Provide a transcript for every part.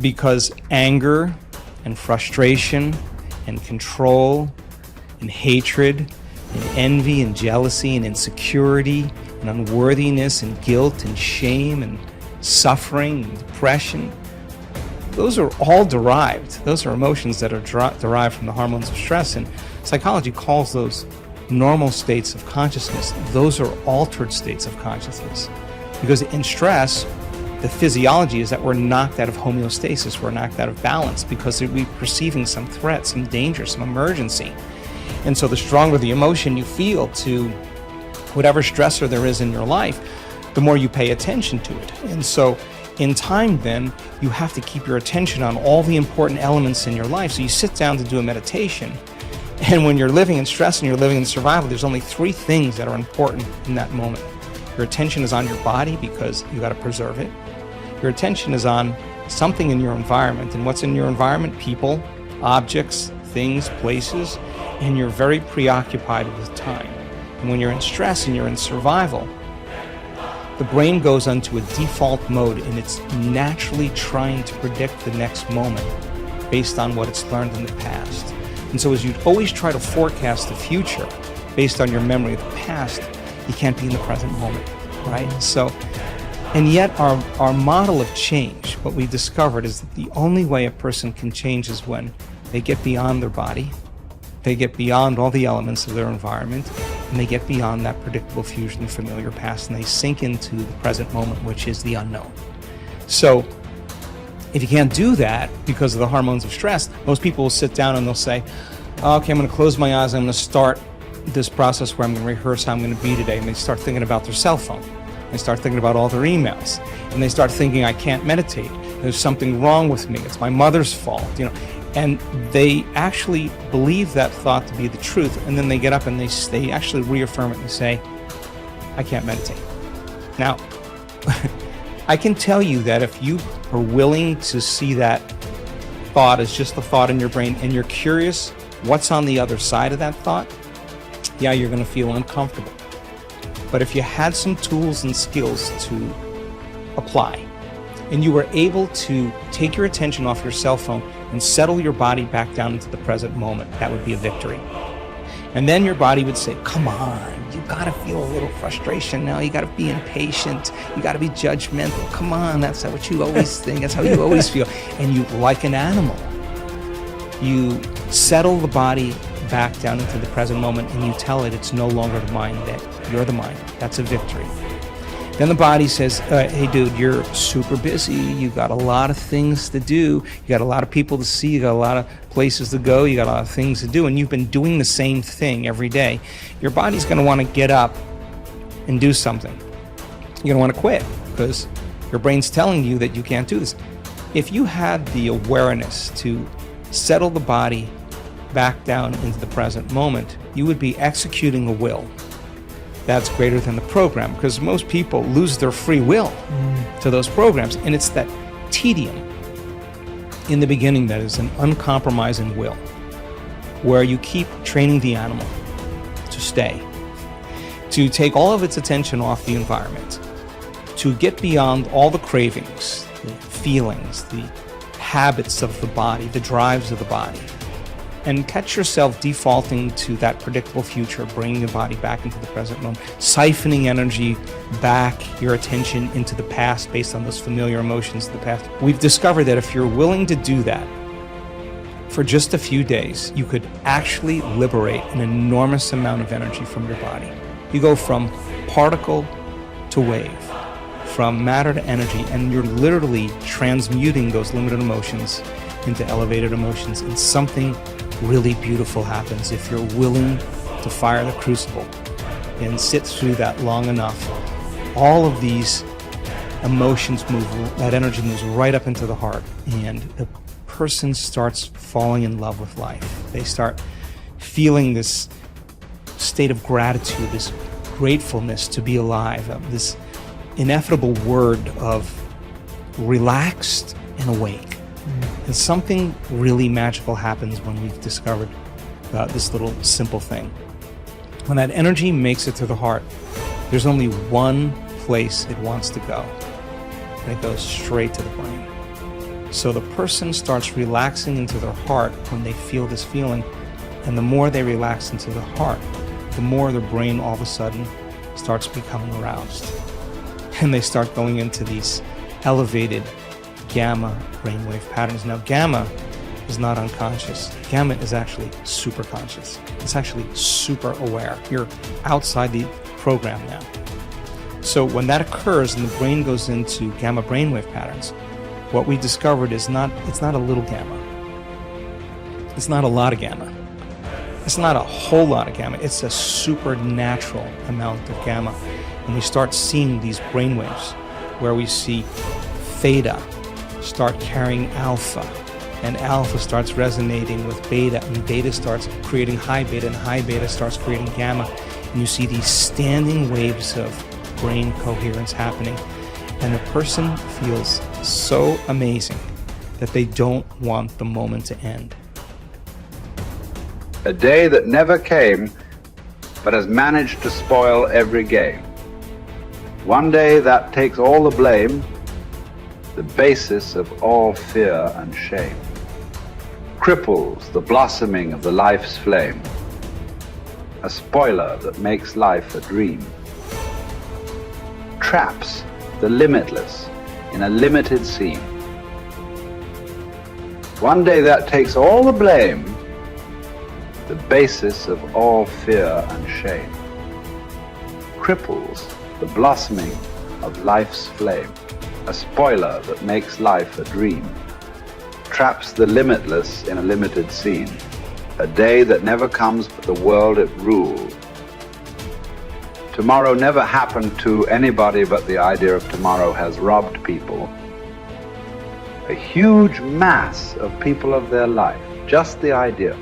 because anger and frustration and control and hatred and envy and jealousy and insecurity and unworthiness and guilt and shame and suffering and depression, those are all derived. Those are emotions that are derived from the hormones of stress, and psychology calls those normal states of consciousness. Those are altered states of consciousness, because in stress, the physiology is that we're knocked out of homeostasis, we're knocked out of balance because we're perceiving some threat, some danger, some emergency. And so the stronger the emotion you feel to whatever stressor there is in your life, the more you pay attention to it. And so in time then, you have to keep your attention on all the important elements in your life. So you sit down to do a meditation, and when you're living in stress and you're living in survival, there's only 3 things that are important in that moment. Your attention is on your body because you got to preserve it. Your attention is on something in your environment, and what's in your environment? People, objects, things, places, and you're very preoccupied with time. And when you're in stress and you're in survival, the brain goes into a default mode, and it's naturally trying to predict the next moment based on what it's learned in the past. And so as you always try to forecast the future based on your memory of the past, you can't be in the present moment, right? So, and yet our model of change, what we discovered is that the only way a person can change is when they get beyond their body, they get beyond all the elements of their environment, and they get beyond that predictable future and familiar past, and they sink into the present moment, which is the unknown. So if you can't do that because of the hormones of stress, most people will sit down and they'll say, okay, I'm going to close my eyes, I'm going to start this process where I'm going to rehearse how I'm going to be today, and they start thinking about their cell phone. They start thinking about all their emails, and they start thinking, I can't meditate. There's something wrong with me. It's my mother's fault, And they actually believe that thought to be the truth, and then they get up and they actually reaffirm it and say, I can't meditate. Now, I can tell you that if you are willing to see that thought as just a thought in your brain, and you're curious what's on the other side of that thought, yeah, you're going to feel uncomfortable. But if you had some tools and skills to apply, and you were able to take your attention off your cell phone and settle your body back down into the present moment, that would be a victory. And then your body would say, come on, you gotta feel a little frustration now, you gotta be impatient, you gotta be judgmental, come on, that's what you always think, that's how you always feel. And you, like an animal, you settle the body back down into the present moment, and you tell it it's no longer the mind, that you're the mind. That's a victory. Then the body says, hey dude, you're super busy, you got a lot of things to do, you got a lot of people to see, you got a lot of places to go, you got a lot of things to do, and you've been doing the same thing every day. Your body's going to want to get up and do something. You're going to want to quit because your brain's telling you that you can't do this. If you had the awareness to settle the body back down into the present moment, you would be executing a will that's greater than the program, because most people lose their free will to those programs, and it's that tedium in the beginning that is an uncompromising will, where you keep training the animal to stay, to take all of its attention off the environment, to get beyond all the cravings, the feelings, the habits of the body, the drives of the body, and catch yourself defaulting to that predictable future, bringing the body back into the present moment, siphoning energy back, your attention into the past based on those familiar emotions of the past. We've discovered that if you're willing to do that for just a few days, you could actually liberate an enormous amount of energy from your body. You go from particle to wave, from matter to energy, and you're literally transmuting those limited emotions into elevated emotions, and something really beautiful happens if you're willing to fire the crucible and sit through that long enough. All of these emotions move, that energy moves right up into the heart, and a person starts falling in love with life. They start feeling this state of gratitude, this gratefulness to be alive, this ineffable word of relaxed and awake. And something really magical happens when we've discovered this little simple thing. When that energy makes it to the heart, there's only one place it wants to go, and it goes straight to the brain. So the person starts relaxing into their heart when they feel this feeling, and the more they relax into the heart, the more their brain all of a sudden starts becoming aroused. And they start going into these elevated gamma brainwave patterns. Now, gamma is not unconscious. Gamma is actually super conscious. It's actually super aware. You're outside the program now. So when that occurs and the brain goes into gamma brainwave patterns, what we discovered is it's not a little gamma. It's not a lot of gamma. It's not a whole lot of gamma. It's a supernatural amount of gamma. And we start seeing these brainwaves where we see theta start carrying alpha, and alpha starts resonating with beta, and beta starts creating high beta, and high beta starts creating gamma. And you see these standing waves of brain coherence happening. And the person feels so amazing that they don't want the moment to end. A day that never came, but has managed to spoil every game. One day that takes all the blame, the basis of all fear and shame. Cripples the blossoming of the life's flame. A spoiler that makes life a dream. Traps the limitless in a limited scene. One day that takes all the blame, the basis of all fear and shame. Cripples the blossoming of life's flame. A spoiler that makes life a dream. Traps the limitless in a limited scene. A day that never comes but the world it ruled. Tomorrow never happened to anybody, but the idea of tomorrow has robbed people. A huge mass of people of their life. Just the idea.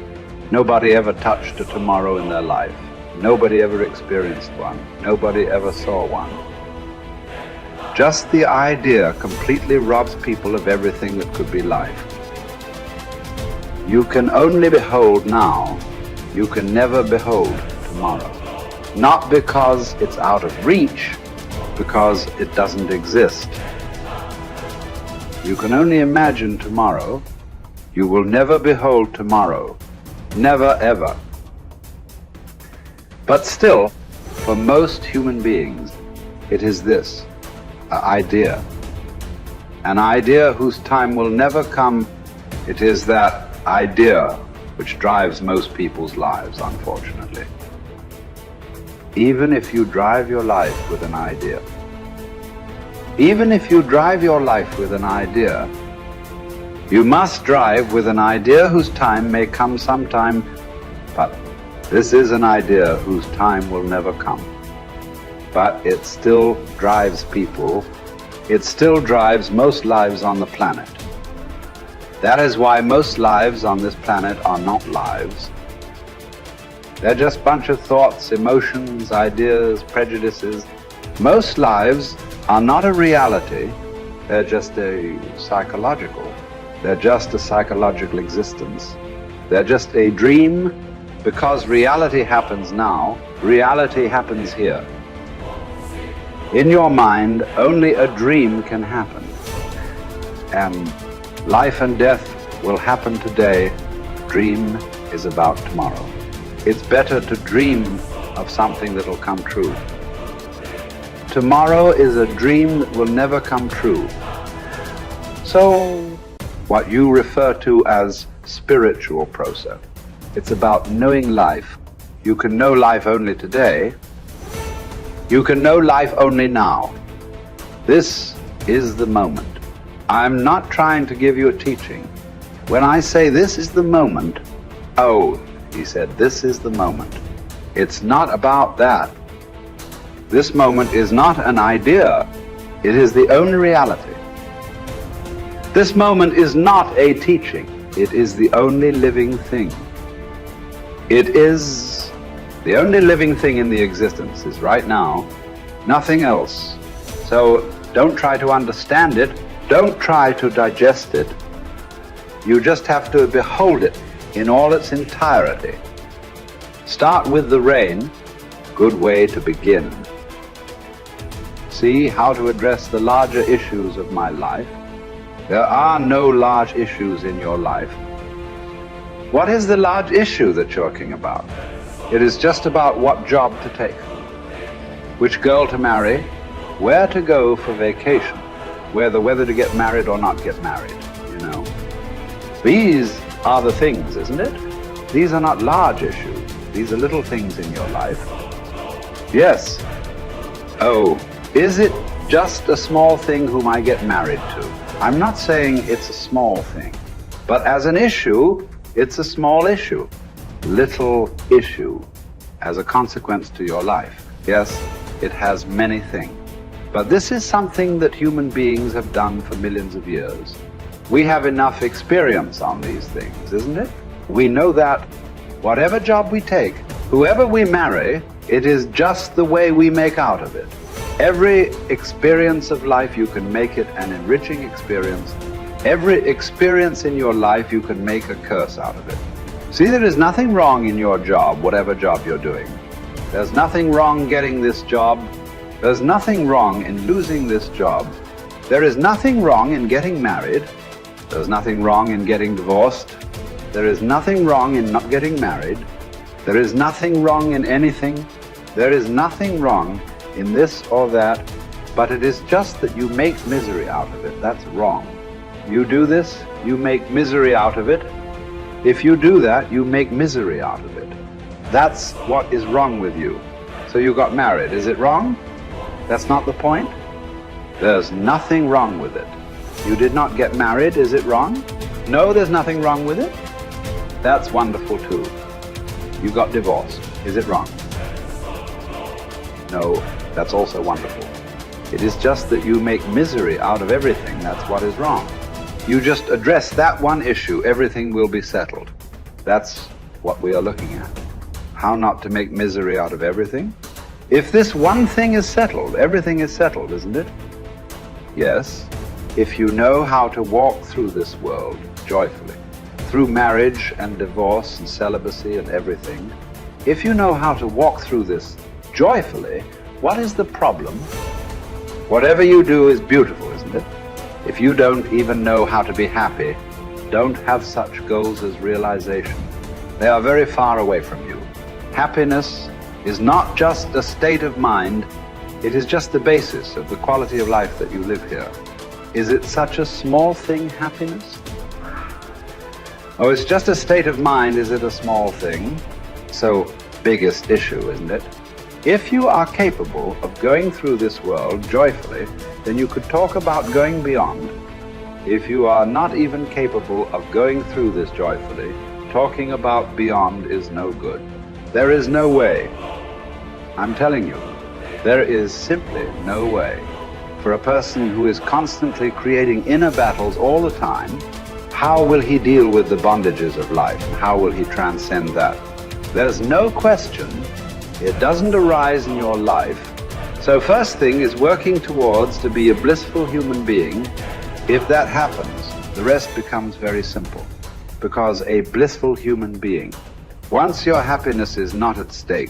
Nobody ever touched a tomorrow in their life. Nobody ever experienced one. Nobody ever saw one. Just the idea completely robs people of everything that could be life. You can only behold now. You can never behold tomorrow. Not because it's out of reach, because it doesn't exist. You can only imagine tomorrow. You will never behold tomorrow. Never, ever. But still, for most human beings, it is this, an idea. An idea whose time will never come. It is that idea which drives most people's lives, unfortunately. Even if you drive your life with an idea, even if you drive your life with an idea, you must drive with an idea whose time may come sometime, but this is an idea whose time will never come. But it still drives people. It still drives most lives on the planet. That is why most lives on this planet are not lives. They're just a bunch of thoughts, emotions, ideas, prejudices. Most lives are not a reality. They're just a psychological. They're just a psychological existence. They're just a dream, because reality happens now. Reality happens here. In your mind, only a dream can happen. And life and death will happen today. Dream is about tomorrow. It's better to dream of something that will come true. Tomorrow is a dream that will never come true. So, what you refer to as spiritual process, it's about knowing life. You can know life only today. You can know life only now. This is the moment. I'm not trying to give you a teaching. When I say this is the moment, oh, he said, this is the moment. It's not about that. This moment is not an idea. It is the only reality. This moment is not a teaching. It is the only living thing. It is the only living thing in the existence is right now, nothing else. So don't try to understand it. Don't try to digest it. You just have to behold it in all its entirety. Start with the rain, good way to begin. See how to address the larger issues of my life. There are no large issues in your life. What is the large issue that you're talking about? It is just about what job to take, which girl to marry, where to go for vacation, whether to get married or not get married, you know. These are the things, isn't it? These are not large issues. These are little things in your life. Yes. Oh, is it just a small thing whom I get married to? I'm not saying it's a small thing, but as an issue, it's a small issue. Little issue as a consequence to your life. Yes, it has many things. But this is something that human beings have done for millions of years. We have enough experience on these things, isn't it? We know that whatever job we take, whoever we marry, it is just the way we make out of it. Every experience of life, you can make it an enriching experience. Every experience in your life, you can make a curse out of it. See, there is nothing wrong in your job, whatever job you're doing. There's nothing wrong getting this job. There's nothing wrong in losing this job. There is nothing wrong in getting married. There's nothing wrong in getting divorced. There is nothing wrong in not getting married. There is nothing wrong in anything. There is nothing wrong in this or that, but it is just that you make misery out of it. That's wrong. You do this, you make misery out of it. If you do that, you make misery out of it. That's what is wrong with you. So you got married. Is it wrong? That's not the point. There's nothing wrong with it. You did not get married. Is it wrong? No, there's nothing wrong with it. That's wonderful too. You got divorced. Is it wrong? No, that's also wonderful. It is just that you make misery out of everything. That's what is wrong. You just address that one issue, everything will be settled. That's what we are looking at. How not to make misery out of everything. If this one thing is settled, everything is settled, isn't it? Yes. If you know how to walk through this world joyfully, through marriage and divorce and celibacy and everything, if you know how to walk through this joyfully, what is the problem? Whatever you do is beautiful, isn't it? If you don't even know how to be happy, don't have such goals as realization. They are very far away from you. Happiness is not just a state of mind, it is just the basis of the quality of life that you live here. Is it such a small thing, happiness? Oh, it's just a state of mind, is it a small thing? So, biggest issue, isn't it? If you are capable of going through this world joyfully, then you could talk about going beyond. If you are not even capable of going through this joyfully, talking about beyond is no good. There is no way. I'm telling you, there is simply no way. For a person who is constantly creating inner battles all the time, how will he deal with the bondages of life? How will he transcend that? There's no question. It doesn't arise in your life. So first thing is working towards to be a blissful human being. If that happens, the rest becomes very simple. Because a blissful human being, once your happiness is not at stake,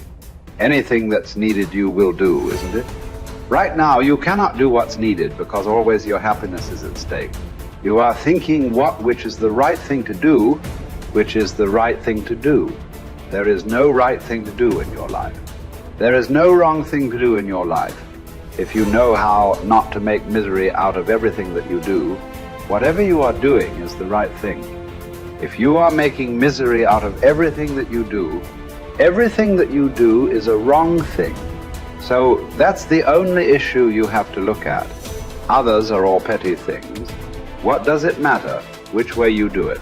anything that's needed you will do, isn't it? Right now you cannot do what's needed because always your happiness is at stake. You are thinking which is the right thing to do, which is the right thing to do. There is no right thing to do in your life. There is no wrong thing to do in your life. If you know how not to make misery out of everything that you do, whatever you are doing is the right thing. If you are making misery out of everything that you do, everything that you do is a wrong thing. So that's the only issue you have to look at. Others are all petty things. What does it matter which way you do it?